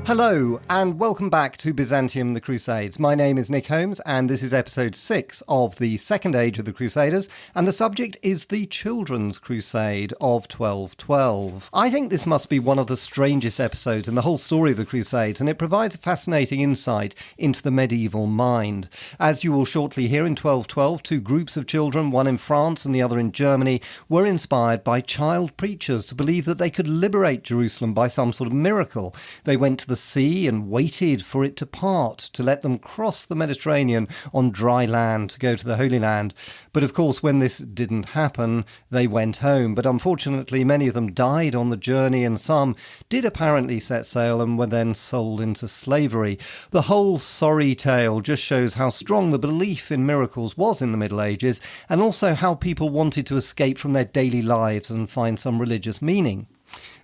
Hello, and welcome back to Byzantium the Crusades. My name is Nick Holmes, and this is episode 6 of the Second Age of the Crusaders, and the subject is the Children's Crusade of 1212. I think this must be one of the strangest episodes in the whole story of the Crusades, and it provides a fascinating insight into the medieval mind. As you will shortly hear, in 1212, two groups of children, one in France and the other in Germany, were inspired by child preachers to believe that they could liberate Jerusalem by some sort of miracle. They went to the sea and waited for it to part, to let them cross the Mediterranean on dry land to go to the Holy Land. But of course, when this didn't happen, they went home. But unfortunately, many of them died on the journey, and some did apparently set sail and were then sold into slavery. The whole sorry tale just shows how strong the belief in miracles was in the Middle Ages, and also how people wanted to escape from their daily lives and find some religious meaning.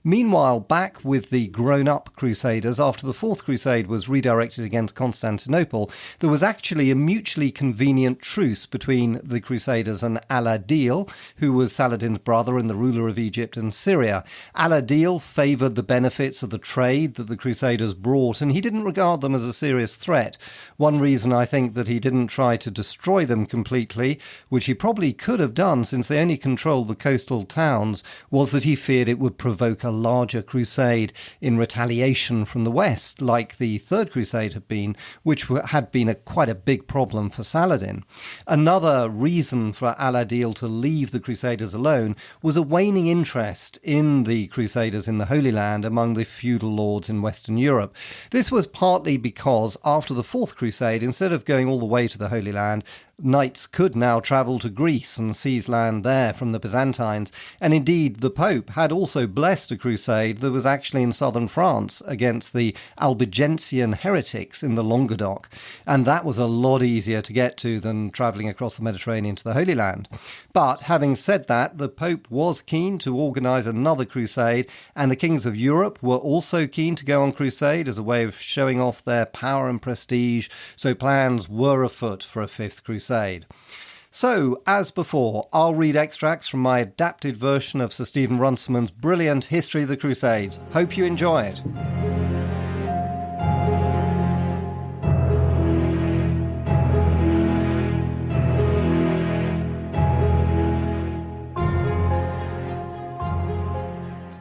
Meanwhile, back with the grown-up Crusaders, after the Fourth Crusade was redirected against Constantinople, there was actually a mutually convenient truce between the Crusaders and Al-Adil, who was Saladin's brother and the ruler of Egypt and Syria. Al-Adil favoured the benefits of the trade that the Crusaders brought, and he didn't regard them as a serious threat. One reason I think that he didn't try to destroy them completely, which he probably could have done since they only controlled the coastal towns, was that he feared it would provoke a larger crusade in retaliation from the West, like the Third Crusade had been, which had been quite a big problem for Saladin. Another reason for Al-Adil to leave the Crusaders alone was a waning interest in the Crusaders in the Holy Land among the feudal lords in Western Europe. This was partly because after the Fourth Crusade, instead of going all the way to the Holy Land, knights could now travel to Greece and seize land there from the Byzantines, and indeed the Pope had also blessed a crusade that was actually in southern France against the Albigensian heretics in the Languedoc, and that was a lot easier to get to than travelling across the Mediterranean to the Holy Land. But having said that, the Pope was keen to organise another crusade, and the kings of Europe were also keen to go on crusade as a way of showing off their power and prestige, so plans were afoot for a fifth crusade. So, as before, I'll read extracts from my adapted version of Sir Stephen Runciman's brilliant History of the Crusades. Hope you enjoy it.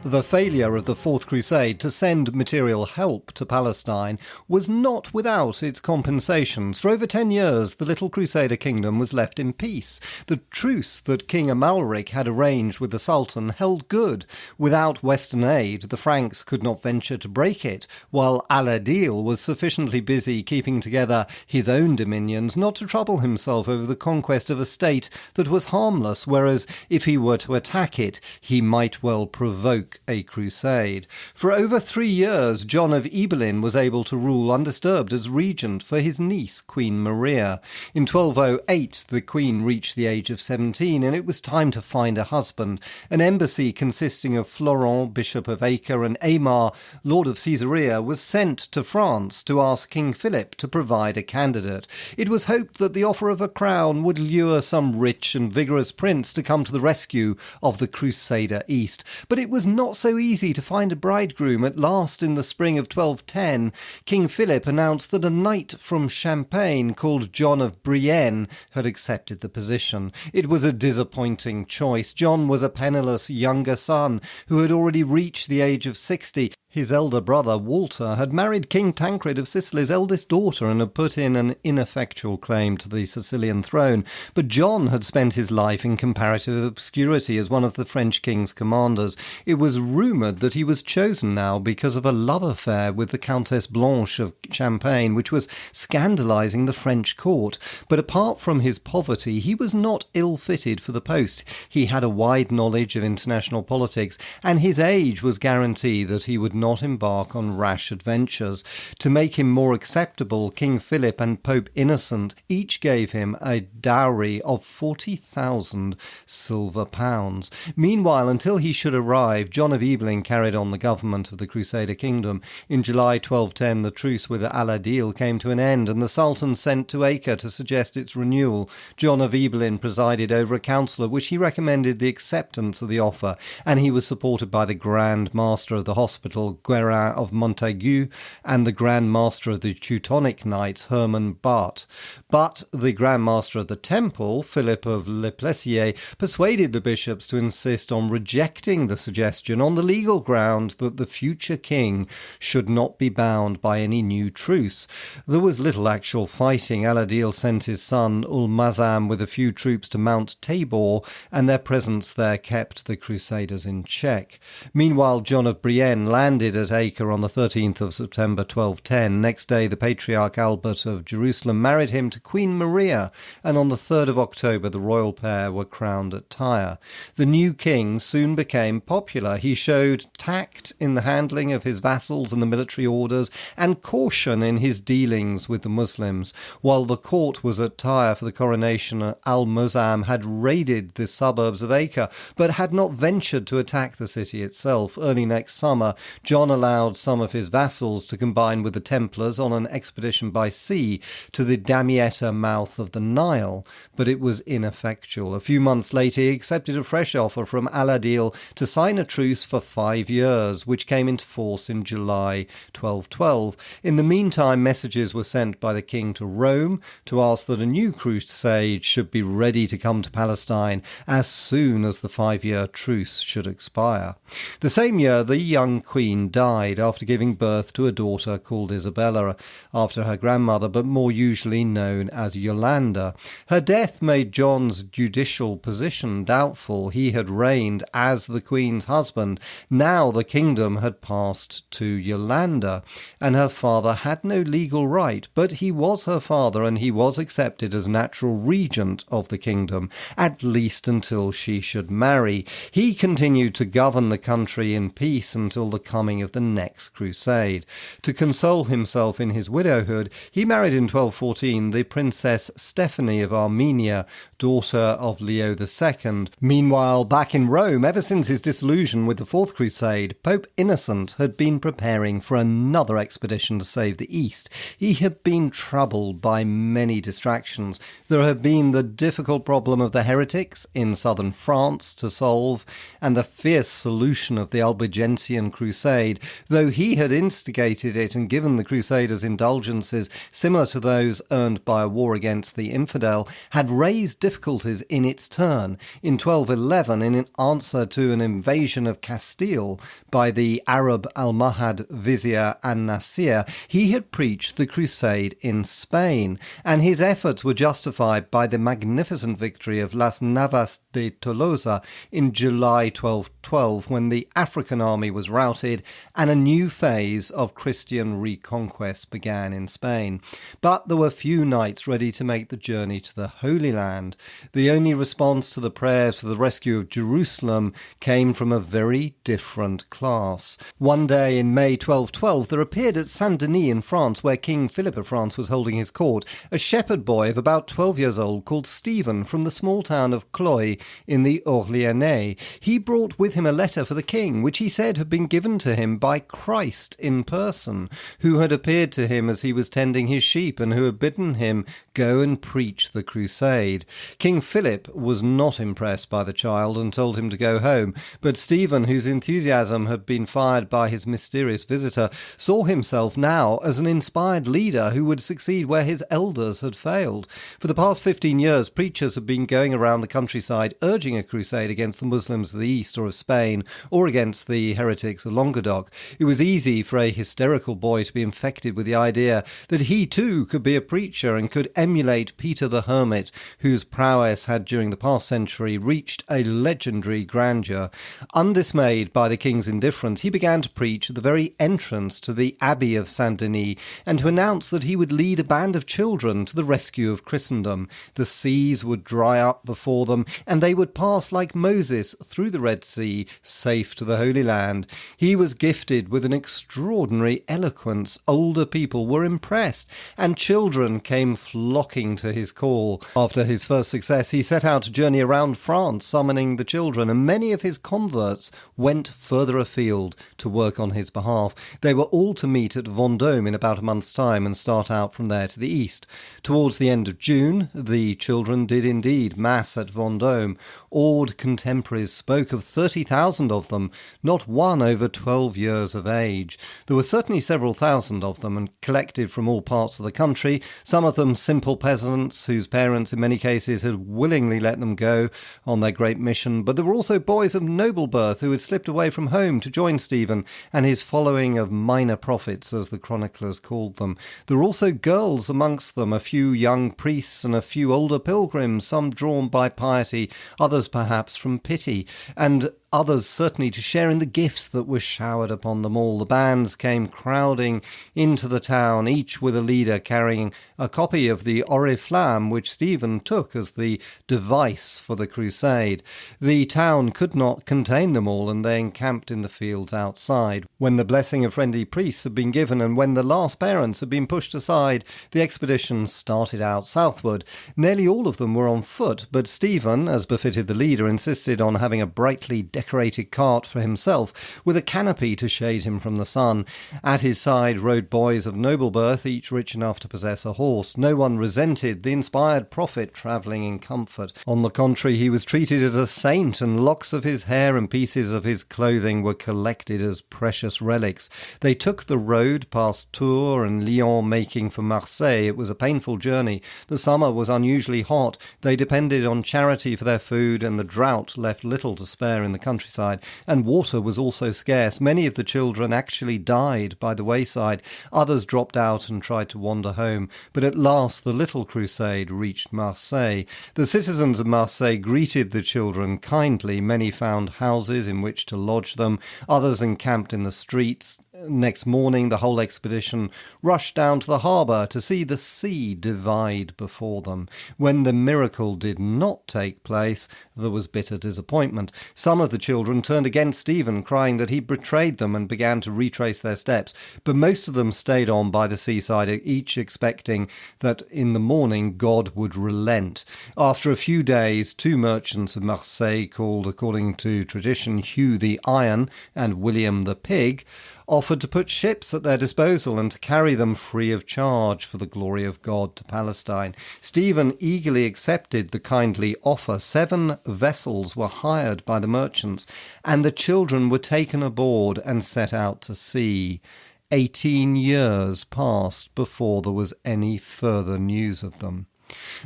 The failure of the Fourth Crusade to send material help to Palestine was not without its compensations. For over 10 years, the little Crusader kingdom was left in peace. The truce that King Amalric had arranged with the Sultan held good. Without Western aid, the Franks could not venture to break it, while Al-Adil was sufficiently busy keeping together his own dominions not to trouble himself over the conquest of a state that was harmless, whereas if he were to attack it, he might well provoke a crusade. For over 3 years, John of Ibelin was able to rule undisturbed as regent for his niece, Queen Maria. In 1208, the Queen reached the age of 17, and it was time to find a husband. An embassy consisting of Florent, Bishop of Acre, and Aymar, Lord of Caesarea, was sent to France to ask King Philip to provide a candidate. It was hoped that the offer of a crown would lure some rich and vigorous prince to come to the rescue of the Crusader East. But it was not so easy to find a bridegroom. At last, in the spring of 1210, King Philip announced that a knight from Champagne called John of Brienne had accepted the position. It was a disappointing choice. John was a penniless younger son who had already reached the age of 60. His elder brother, Walter, had married King Tancred of Sicily's eldest daughter and had put in an ineffectual claim to the Sicilian throne. But John had spent his life in comparative obscurity as one of the French king's commanders. It was rumoured that he was chosen now because of a love affair with the Countess Blanche of Champagne, which was scandalising the French court. But apart from his poverty, he was not ill-fitted for the post. He had a wide knowledge of international politics, and his age was guarantee that he would not embark on rash adventures. To make him more acceptable, King Philip and Pope Innocent each gave him a dowry of 40,000 silver pounds. Meanwhile, until he should arrive, John of Ibelin carried on the government of the Crusader kingdom. In July 1210, the truce with Al-Adil came to an end, and the Sultan sent to Acre to suggest its renewal. John of Ibelin presided over a council at which he recommended the acceptance of the offer, and he was supported by the Grand Master of the hospital, Cardinal Guérin of Montaigu and the Grand Master of the Teutonic Knights, Hermann Barth. But the Grand Master of the Temple, Philip of Le Plessier, persuaded the bishops to insist on rejecting the suggestion on the legal ground that the future king should not be bound by any new truce. There was little actual fighting. Al-Adil sent his son Ul-Mazam with a few troops to Mount Tabor, and their presence there kept the Crusaders in check. Meanwhile, John of Brienne landed at Acre on the 13th of September 1210. Next day, the Patriarch Albert of Jerusalem married him to Queen Maria, and on the 3rd of October, the royal pair were crowned at Tyre. The new king soon became popular. He showed tact in the handling of his vassals and the military orders, and caution in his dealings with the Muslims. While the court was at Tyre for the coronation, Al-Muzam had raided the suburbs of Acre, but had not ventured to attack the city itself. Early next summer, John allowed some of his vassals to combine with the Templars on an expedition by sea to the Damietta mouth of the Nile, but it was ineffectual. A few months later, he accepted a fresh offer from Al-Adil to sign a truce for 5 years, which came into force in July 1212. In the meantime, messages were sent by the king to Rome to ask that a new crusade should be ready to come to Palestine as soon as the 5-year truce should expire. The same year, the young queen died after giving birth to a daughter called Isabella, after her grandmother, but more usually known as Yolanda. Her death made John's judicial position doubtful. He had reigned as the queen's husband. Now the kingdom had passed to Yolanda, and her father had no legal right, but he was her father, and he was accepted as natural regent of the kingdom, at least until she should marry. He continued to govern the country in peace until the coming of the next crusade. To console himself in his widowhood, he married in 1214 the Princess Stephanie of Armenia, daughter of Leo II. Meanwhile, back in Rome, ever since his disillusion with the Fourth Crusade, Pope Innocent had been preparing for another expedition to save the East. He had been troubled by many distractions. There had been the difficult problem of the heretics in southern France to solve, and the fierce solution of the Albigensian Crusade. Though he had instigated it and given the Crusaders indulgences similar to those earned by a war against the infidel, had raised difficulties in its turn. In 1211, in answer to an invasion of Castile by the Arab Almohad vizier an-Nasir, he had preached the Crusade in Spain, and his efforts were justified by the magnificent victory of Las Navas de Tolosa in July 1212, when the African army was routed and a new phase of Christian reconquest began in Spain. But there were few knights ready to make the journey to the Holy Land. The only response to the prayers for the rescue of Jerusalem came from a very different class. One day in May 1212, there appeared at Saint-Denis in France, where King Philip of France was holding his court, a shepherd boy of about 12 years old called Stephen from the small town of Cloy in the Orléanais. He brought with him a letter for the king, which he said had been given to him by Christ in person, who had appeared to him as he was tending his sheep and who had bidden him go and preach the crusade. King Philip was not impressed by the child and told him to go home, but Stephen, whose enthusiasm had been fired by his mysterious visitor, saw himself now as an inspired leader who would succeed where his elders had failed. For the past 15 years, preachers had been going around the countryside urging a crusade against the Muslims of the East or of Spain, or against the heretics of Languedoc. It was easy for a hysterical boy to be infected with the idea that he too could be a preacher and could emulate Peter the Hermit, whose prowess had during the past century reached a legendary grandeur. Undismayed by the king's indifference, he began to preach at the very entrance to the Abbey of Saint-Denis, and to announce that he would lead a band of children to the rescue of Christendom. The seas would dry up before them, and they would pass like Moses through the Red Sea, safe to the Holy Land. He was gifted with an extraordinary eloquence. Older people were impressed, and children came flocking to his call. After his first success, he set out to journey around France, summoning the children, and many of his converts went further afield to work on his behalf. They were all to meet at Vendôme in about a month's time and start out from there to the east. Towards the end of June, the children did indeed mass at Vendôme. Awed contemporaries spoke of 30,000 of them, not one over 12 12 years of age. There were certainly several thousand of them, and collected from all parts of the country, some of them simple peasants whose parents in many cases had willingly let them go on their great mission, but there were also boys of noble birth who had slipped away from home to join Stephen and his following of minor prophets, as the chroniclers called them. There were also girls amongst them, a few young priests and a few older pilgrims, some drawn by piety, others perhaps from pity, and others certainly to share in the gifts that were showered upon them all. The bands came crowding into the town, each with a leader carrying a copy of the Oriflamme, which Stephen took as the device for the crusade. The town could not contain them all, and they encamped in the fields outside. When the blessing of friendly priests had been given, and when the last parents had been pushed aside, the expedition started out southward. Nearly all of them were on foot, but Stephen, as befitted the leader, insisted on having a brightly decorated cart for himself, with a canopy to shade him from the sun. At his side rode boys of noble birth, each rich enough to possess a horse. No one resented the inspired prophet travelling in comfort. On the contrary, he was treated as a saint, and locks of his hair and pieces of his clothing were collected as precious relics. They took the road past Tours and Lyon, making for Marseille. It was a painful journey. The summer was unusually hot. They depended on charity for their food, and the drought left little to spare in the countryside, and water was also scarce. Many of the children actually died by the wayside. Others dropped out and tried to wander home. But at last the little crusade reached Marseille. The citizens of Marseille greeted the children kindly. Many found houses in which to lodge them. Others encamped in the streets. Next morning, the whole expedition rushed down to the harbour to see the sea divide before them. When the miracle did not take place, there was bitter disappointment. Some of the children turned against Stephen, crying that he betrayed them, and began to retrace their steps. But most of them stayed on by the seaside, each expecting that in the morning God would relent. After a few days, two merchants of Marseille, called, according to tradition, Hugh the Iron and William the Pig, offered to put ships at their disposal and to carry them free of charge for the glory of God to Palestine. Stephen eagerly accepted the kindly offer. 7 vessels were hired by the merchants, and the children were taken aboard and set out to sea. 18 years passed before there was any further news of them.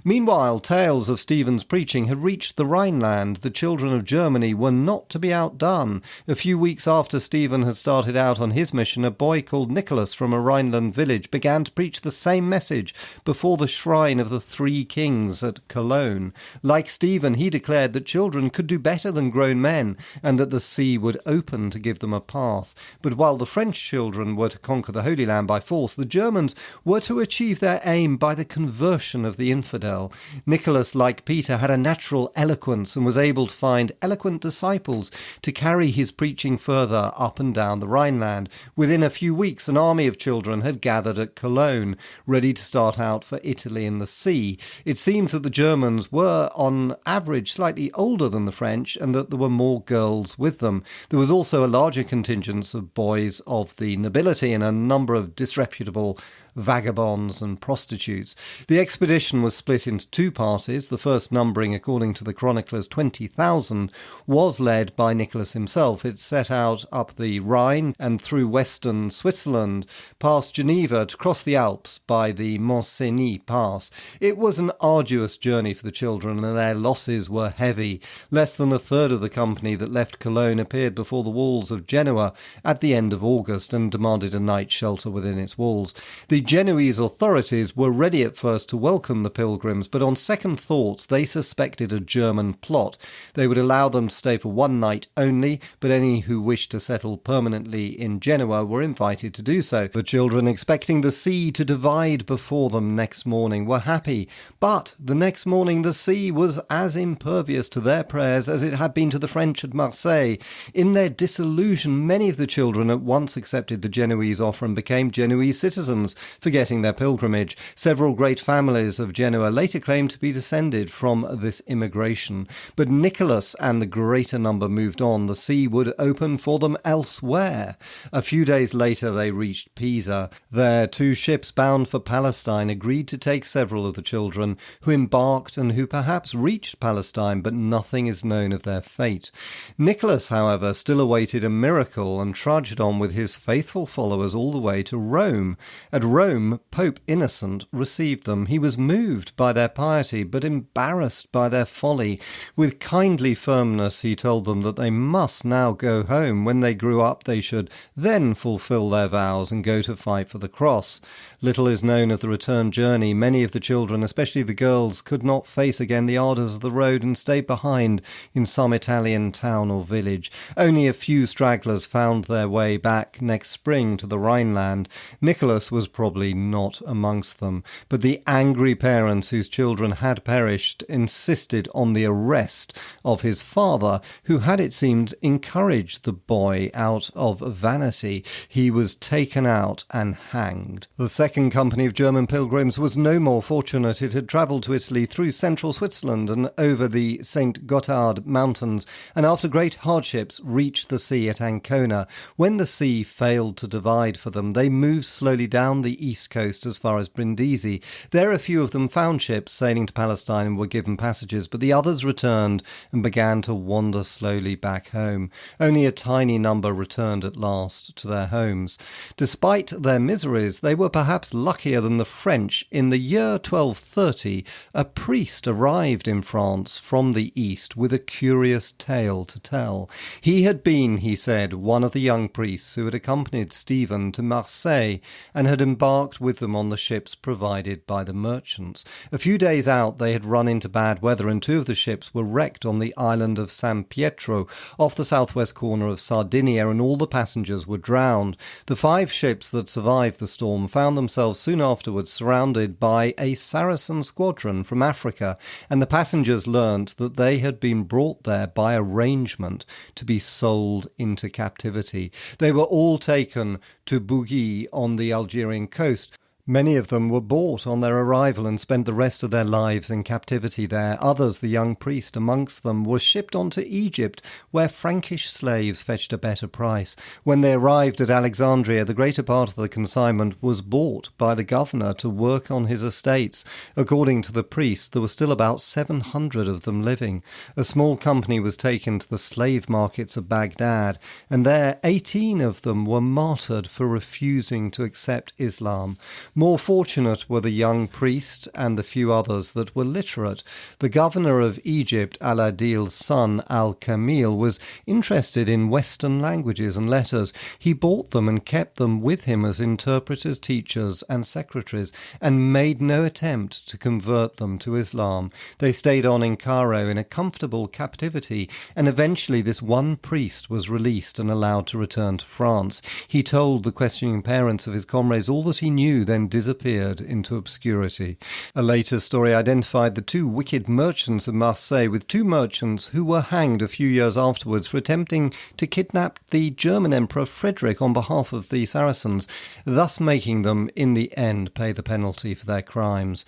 Meanwhile, tales of Stephen's preaching had reached the Rhineland. The children of Germany were not to be outdone. A few weeks after Stephen had started out on his mission, a boy called Nicholas from a Rhineland village began to preach the same message before the shrine of the 3 kings at Cologne. Like Stephen, he declared that children could do better than grown men, and that the sea would open to give them a path. But while the French children were to conquer the Holy Land by force, the Germans were to achieve their aim by the conversion of the infidel. Nicholas, like Peter, had a natural eloquence and was able to find eloquent disciples to carry his preaching further up and down the Rhineland. Within a few weeks, an army of children had gathered at Cologne, ready to start out for Italy and the sea. It seems that the Germans were, on average, slightly older than the French, and that there were more girls with them. There was also a larger contingent of boys of the nobility and a number of disreputable vagabonds and prostitutes. The expedition was split into 2 parties. The first, numbering, according to the chroniclers, 20,000, was led by Nicholas himself. It set out up the Rhine and through western Switzerland, past Geneva, to cross the Alps by the Mont-Cenis Pass. It was an arduous journey for the children, and their losses were heavy. Less than a third of the company that left Cologne appeared before the walls of Genoa at the end of August and demanded a night's shelter within its walls. The Genoese authorities were ready at first to welcome the pilgrims, but on second thoughts they suspected a German plot. They would allow them to stay for 1 night only, but any who wished to settle permanently in Genoa were invited to do so. The children, expecting the sea to divide before them next morning, were happy. But the next morning the sea was as impervious to their prayers as it had been to the French at Marseille. In their disillusion, many of the children at once accepted the Genoese offer and became Genoese citizens. forgetting their pilgrimage. Several great families of Genoa later claimed to be descended from this immigration. But Nicholas and the greater number moved on. The sea would open for them elsewhere. A few days later they reached Pisa. There, 2 ships bound for Palestine agreed to take several of the children, who embarked and who perhaps reached Palestine, but nothing is known of their fate. Nicholas, however, still awaited a miracle and trudged on with his faithful followers all the way to Rome. At Rome, Pope Innocent received them. He was moved by their piety, but embarrassed by their folly. With kindly firmness he told them that they must now go home. When they grew up they should then fulfill their vows and go to fight for the cross. Little is known of the return journey. Many of the children, especially the girls, could not face again the ardours of the road and stayed behind in some Italian town or village. Only a few stragglers found their way back next spring to the Rhineland. Nicholas was probably not amongst them, but the angry parents whose children had perished insisted on the arrest of his father, who had, it seemed, encouraged the boy out of vanity. He was taken out and hanged. The second company of German pilgrims was no more fortunate. It had travelled to Italy through central Switzerland and over the St. Gotthard mountains, and after great hardships reached the sea at Ancona. When the sea failed to divide for them, they moved slowly down the east coast as far as Brindisi. There a few of them found ships sailing to Palestine and were given passages, but the others returned and began to wander slowly back home. Only a tiny number returned at last to their homes. Despite their miseries, they were perhaps luckier than the French. In the year 1230, a priest arrived in France from the east with a curious tale to tell. He had been, he said, one of the young priests who had accompanied Stephen to Marseille and had embarked with them on the ships provided by the merchants. A few days out they had run into bad weather and 2 of the ships were wrecked on the island of San Pietro off the southwest corner of Sardinia, and all the passengers were drowned. The 5 ships that survived the storm found themselves soon afterwards surrounded by a Saracen squadron from Africa, and the passengers learnt that they had been brought there by arrangement to be sold into captivity. They were all taken to Bougie on the Algerian coast. Many of them were bought on their arrival and spent the rest of their lives in captivity there. Others, the young priest amongst them, were shipped on to Egypt, where Frankish slaves fetched a better price. When they arrived at Alexandria, the greater part of the consignment was bought by the governor to work on his estates. According to the priest, there were still about 700 of them living. A small company was taken to the slave markets of Baghdad, and there 18 of them were martyred for refusing to accept Islam. More fortunate were the young priest and the few others that were literate. The governor of Egypt, Al-Adil's son, Al-Kamil, was interested in Western languages and letters. He bought them and kept them with him as interpreters, teachers, and secretaries, and made no attempt to convert them to Islam. They stayed on in Cairo in a comfortable captivity, and eventually this one priest was released and allowed to return to France. He told the questioning parents of his comrades all that he knew, then disappeared into obscurity. A later story identified the 2 wicked merchants of Marseille with 2 merchants who were hanged a few years afterwards for attempting to kidnap the German Emperor Frederick on behalf of the Saracens, thus making them in the end pay the penalty for their crimes.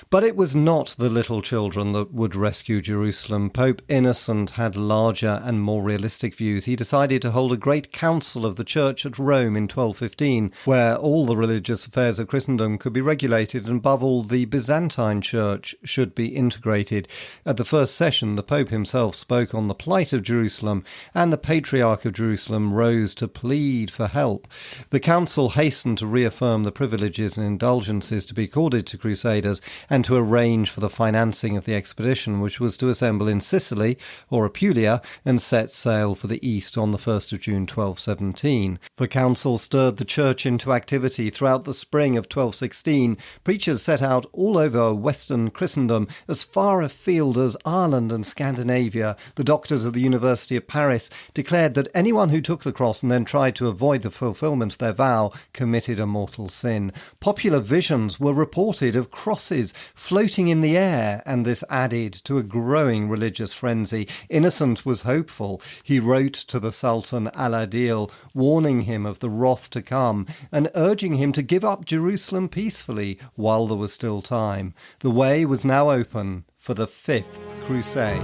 But it was not the little children that would rescue Jerusalem. Pope Innocent had larger and more realistic views. He decided to hold a great council of the Church at Rome in 1215, where all the religious affairs of Christendom could be regulated, and above all the Byzantine Church should be integrated. At the first session, the Pope himself spoke on the plight of Jerusalem, and the Patriarch of Jerusalem rose to plead for help. The council hastened to reaffirm the privileges and indulgences to be accorded to Crusaders, and to arrange for the financing of the expedition, which was to assemble in Sicily, or Apulia, and set sail for the east on the 1st of June 1217. The council stirred the church into activity. Throughout the spring of 1216, preachers set out all over Western Christendom, as far afield as Ireland and Scandinavia. The doctors of the University of Paris declared that anyone who took the cross and then tried to avoid the fulfilment of their vow committed a mortal sin. Popular visions were reported of crosses floating in the air, and this added to a growing religious frenzy. Innocent was hopeful. He wrote to the Sultan Al-Adil, warning him of the wrath to come and urging him to give up Jerusalem peacefully while there was still time. The way was now open for the Fifth Crusade.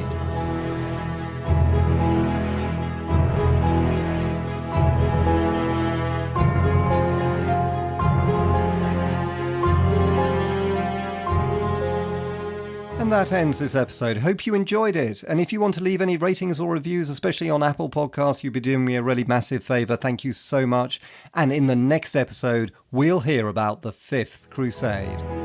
And that ends this episode. Hope you enjoyed it. And if you want to leave any ratings or reviews, especially on Apple Podcasts, you'd be doing me a really massive favour. Thank you so much. And in the next episode, we'll hear about the Fifth Crusade.